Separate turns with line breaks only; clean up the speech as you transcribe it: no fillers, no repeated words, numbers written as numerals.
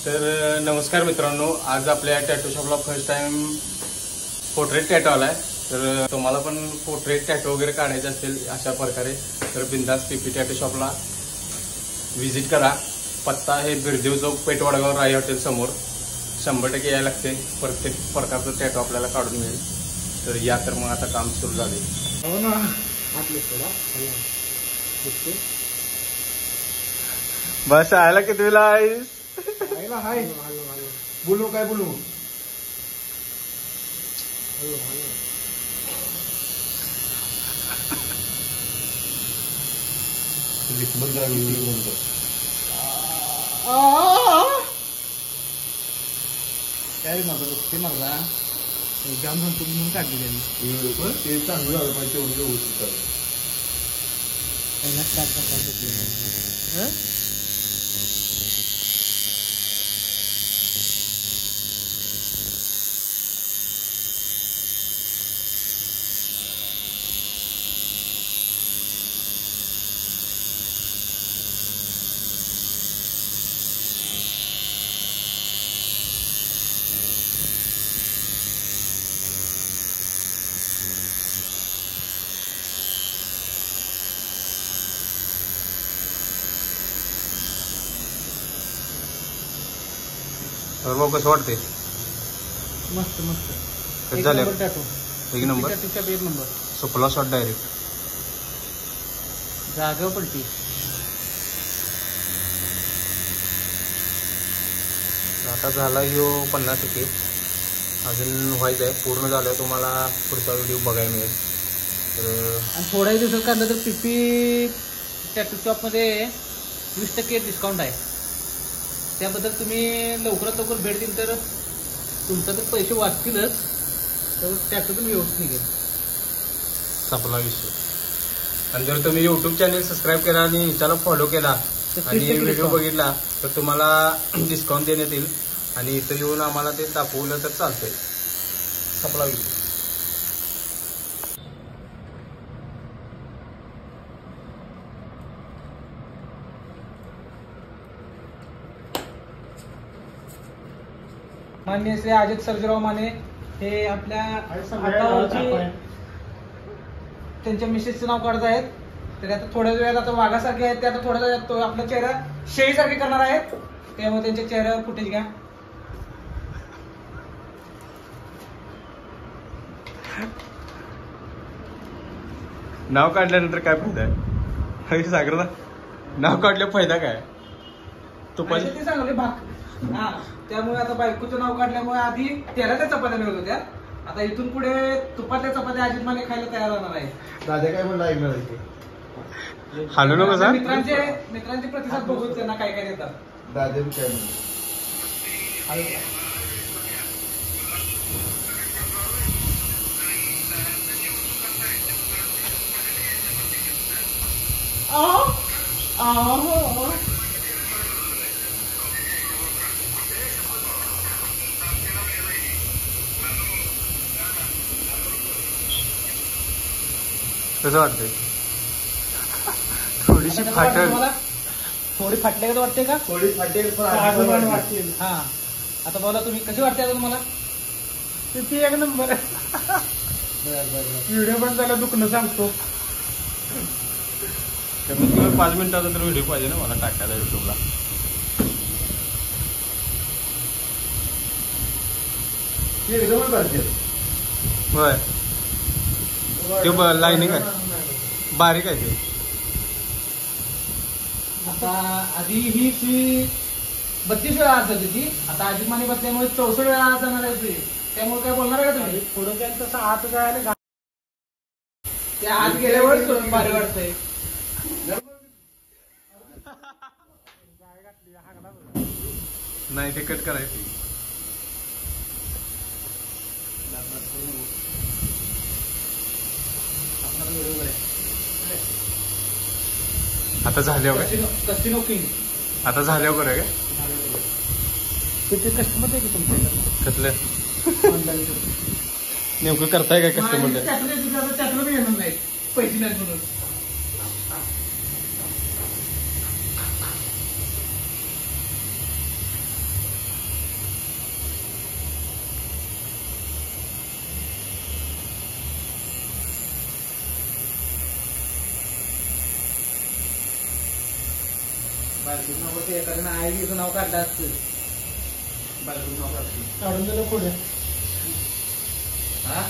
तर नमस्कार मित्रांनो, आज आपल्या टॅटू शॉपला फर्स्ट टाइम पोर्ट्रेट टॅटू आलाय। तर तुम्हाला पण पोर्ट्रेट टॅटू वगैरे काढायचे असतील अशा प्रकारे तर बिंदास पीपी टॅटू शॉपला व्हिजिट करा। पत्ता आहे बिरदेव चौक, पेठ वडगाव, राय हॉटेल समोर। 100% यायला लागते, प्रत्येक प्रकारचं टॅटू आपल्याला काढून मिळेल। तर या तर मग आता काम सुरू झाले।
हो ना,
बस आयला कितवीला आहेस?
हाय बोलू काय बोलू काय माझं ते माझा जाम सांगतो म्हणून काढली त्यांनी ते चांगलं झालं पाहिजे तेवढं होत
तर मग कसं वाटते?
मस्त मस्त
एक झालं
टॅटू
एक नंबर
एक नंबर
सुपला शॉट डायरेक्ट
जागा पलटी।
आता झाला यो 50%, अजून व्हायचं आहे। पूर्ण झाल्यावर तुम्हाला पुढचा व्हिडिओ बघायला मिळेल। तर
आणि थोड्या दिवसात काढलं तर पीपी टॅटू शॉपमध्ये 20% डिस्काउंट आहे। त्याबद्दल तुम्ही लवकरात लवकर भेट दिली तर तुमचा तर पैसे वाचतीलच, तर टॅटू पण व्यवस्थित निघेल।
संपला विषय। आणि जर तुम्ही यूट्यूब चॅनल सबस्क्राईब केला आणि इंस्टाला फॉलो केला आणि व्हिडिओ बघितला तर तुम्हाला डिस्काउंट देण्यात येईल। आणि इथं येऊन आम्हाला ते दाखवलं तर चालतंय। संपला विषय।
माननीय श्री अजित सर्जेराव माने हे आपल्या हातावरची त्यांच्या मिसेसचं नाव काढत आहेत। तर आता थोड्या वेळात आता वाघासारखे आहेत ते आता थोड्या वेळात आपला चेहरा शेळीसारखे करणार आहेत। त्यामुळे त्यांच्या चेहऱ्यावर फुटेज घ्या।
नाव काढल्यानंतर काय फायदा आहे? सागर नाव काढल्या फायदा काय? तुपाची
ते सांगले भाग हा, त्यामुळे आता बायकोचं नाव काढल्यामुळे आधी तेलाच्या चपात्या मिळत होत्या, आता इथून पुढे तुपातल्या चपात्या अजित माने खायला तयार होणार आहे।
दादा काय म्हणलं ऐकणार
हालू नको सांग।
मित्रांचे प्रतिसाद बघून त्यांना काय काय देतात।
दादा काय म्हणलं
कसं वाटतंय? थोडीशी फाटल,
थोडी फाटले का वाटते का?
थोडी फाटेल
वाटतील। हा, आता बोला तुम्ही कशी वाटते आता तुम्हाला? किती एक नंबर। व्हिडिओ पण झाला दुखणं सांगतो।
5 मिनिटाचा तर व्हिडिओ पाहिजे ना मला टाकायला युट्यूबला।
एकदमच करते
होय, ते लाईनिंग आहे, बारीक आहे ते।
आता आधी ही 32 वेळा आज जाते ती, आता अजित माने बसल्यामुळे 64 वेळा आज जाणार आहे ती। त्यामुळे काय बोलणार आहे का तुम्ही? पुढे काय तसं आत जायला त्या आत गेल्यावर भारी वाटतंय।
नाही ते कट करायचं। आता झाल्यावर
कस्टिनो किंग
आता झाल्यावर काय
किती कस्टमर आहे की तुमच्याकडे?
कसलं नेमकं करताय काय कस्टमर?
त्यातलं येणार नाही पैसे नाही म्हणून। बायकोचं नाव ते एखाद्यानं आईचं नाव काढलं असतं. बायकोचं नाव काढलं
काढून दिलं पुढे.
हा